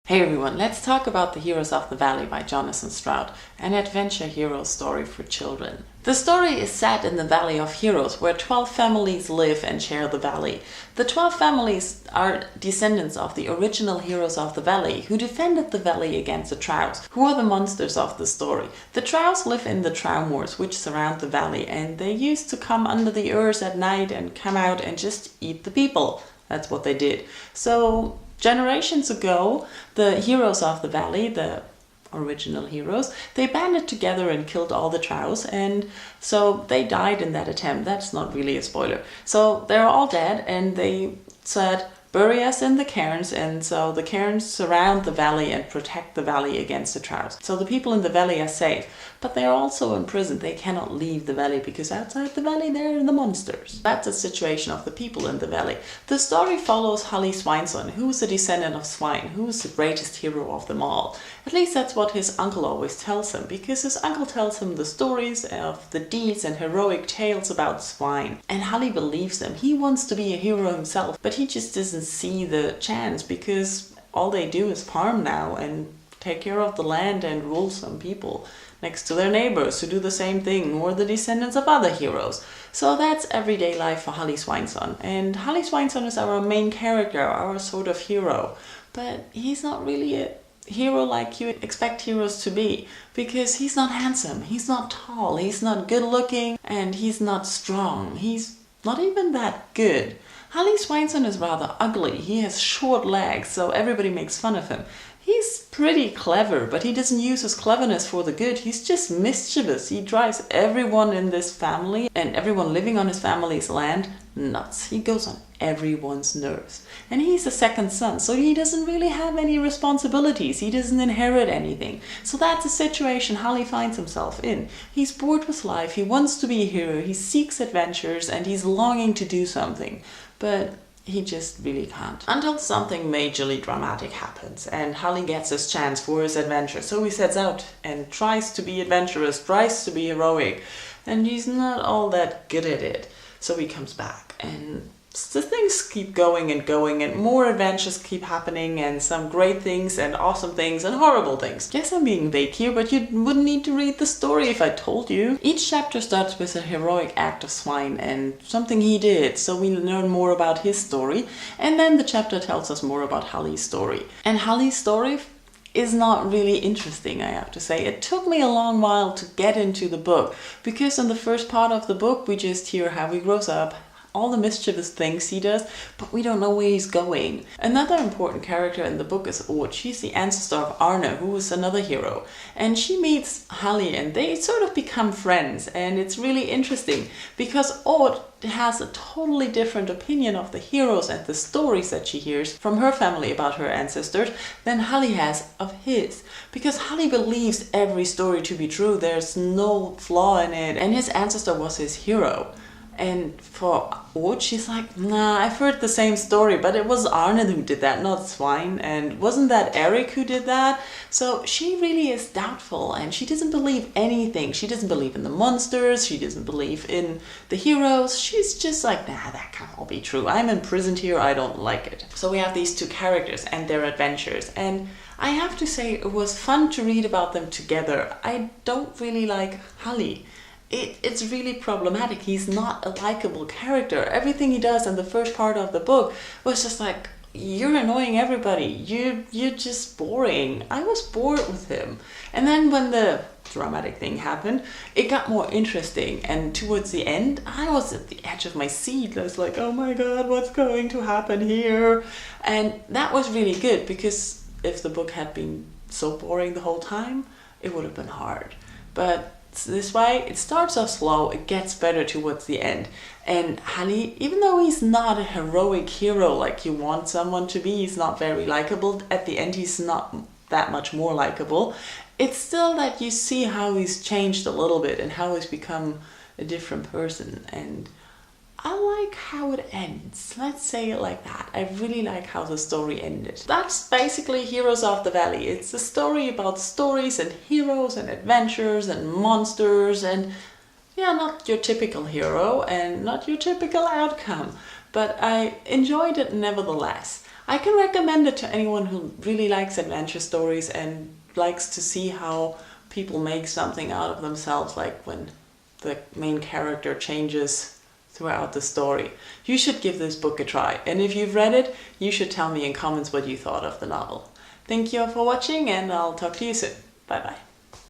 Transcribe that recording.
Hey everyone, let's talk about The Heroes of the Valley by Jonathan Stroud, an adventure hero story for children. The story is set in the Valley of Heroes, where 12 families live and share the valley. The 12 families are descendants of the original heroes of the valley, who defended the valley against the Trouts, who are the monsters of the story. The Trouts live in the Trow moors, which surround the valley, and they used to come under the earth at night and come out and just eat the people. That's what they did. So generations ago, the heroes of the valley, the original heroes, they banded together and killed all the Trouts, and so they died in that attempt. That's not really a spoiler. So they're all dead, and they said, bury us in the cairns, and so the cairns surround the valley and protect the valley against the Trouts. So the people in the valley are safe, but they're also imprisoned. They cannot leave the valley because outside the valley there are the monsters. That's the situation of the people in the valley. The story follows Harley Sweinson, who's a descendant of swine, who's the greatest hero of them all. At least that's what his uncle always tells him, because his uncle tells him the stories of the deeds and heroic tales about swine. And Harley believes him. He wants to be a hero himself, but he just doesn't see the chance because all they do is farm now and take care of the land and rule some people next to their neighbors who do the same thing, or the descendants of other heroes. So that's everyday life for Harley Sweinson. And Harley Sweinson is our main character, our sort of hero. But he's not really a hero like you expect heroes to be, because he's not handsome, he's not tall, he's not good looking, and he's not strong. He's not even that good. Harley Sweinson is rather ugly. He has short legs, so everybody makes fun of him. He's pretty clever, but he doesn't use his cleverness for the good. He's just mischievous. He drives everyone in this family and everyone living on his family's land nuts. He goes on everyone's nerves. And he's a second son, so he doesn't really have any responsibilities. He doesn't inherit anything. So that's the situation Harley finds himself in. He's bored with life. He wants to be a hero. He seeks adventures and he's longing to do something. But he just really can't. Until something majorly dramatic happens and Harley gets his chance for his adventure. So he sets out and tries to be adventurous, tries to be heroic, and he's not all that good at it. So he comes back and the things keep going and more adventures keep happening, and some great things and awesome things and horrible things. Yes, I'm being vague here, but you wouldn't need to read the story if I told you. Each chapter starts with a heroic act of swine and something he did, so we learn more about his story, and then the chapter tells us more about Harley's story. And Harley's story is not really interesting, I have to say. It took me a long while to get into the book, because in the first part of the book we just hear how he grows up, all the mischievous things he does, but we don't know where he's going. Another important character in the book is Aude. She's the ancestor of Arne, who is another hero. And she meets Harley and they sort of become friends. And it's really interesting because Aude has a totally different opinion of the heroes and the stories that she hears from her family about her ancestors than Harley has of his. Because Harley believes every story to be true. There's no flaw in it. And his ancestor was his hero. And for Aude, she's like, nah, I've heard the same story, but it was Arne who did that, not Swine. And wasn't that Eric who did that? So she really is doubtful, and she doesn't believe anything. She doesn't believe in the monsters. She doesn't believe in the heroes. She's just like, nah, that can't all be true. I'm imprisoned here. I don't like it. So we have these two characters and their adventures. And I have to say, it was fun to read about them together. I don't really like Harley. It's really problematic. He's not a likable character. Everything he does in the first part of the book was just like, you're annoying everybody. You're just boring. I was bored with him. And then when the dramatic thing happened, it got more interesting. And towards the end, I was at the edge of my seat. I was like, oh my God, what's going to happen here? And that was really good, because if the book had been so boring the whole time, it would have been hard. But this way, it starts off slow, it gets better towards the end. And Harley, even though he's not a heroic hero like you want someone to be, he's not very likable. At the end, he's not that much more likable. It's still that you see how he's changed a little bit and how he's become a different person. And I like how it ends. Let's say it like that. I really like how the story ended. That's basically Heroes of the Valley. It's a story about stories and heroes and adventures and monsters and, yeah, not your typical hero and not your typical outcome. But I enjoyed it nevertheless. I can recommend it to anyone who really likes adventure stories and likes to see how people make something out of themselves, like when the main character changes throughout the story. You should give this book a try, and if you've read it, you should tell me in comments what you thought of the novel. Thank you all for watching, and I'll talk to you soon. Bye bye.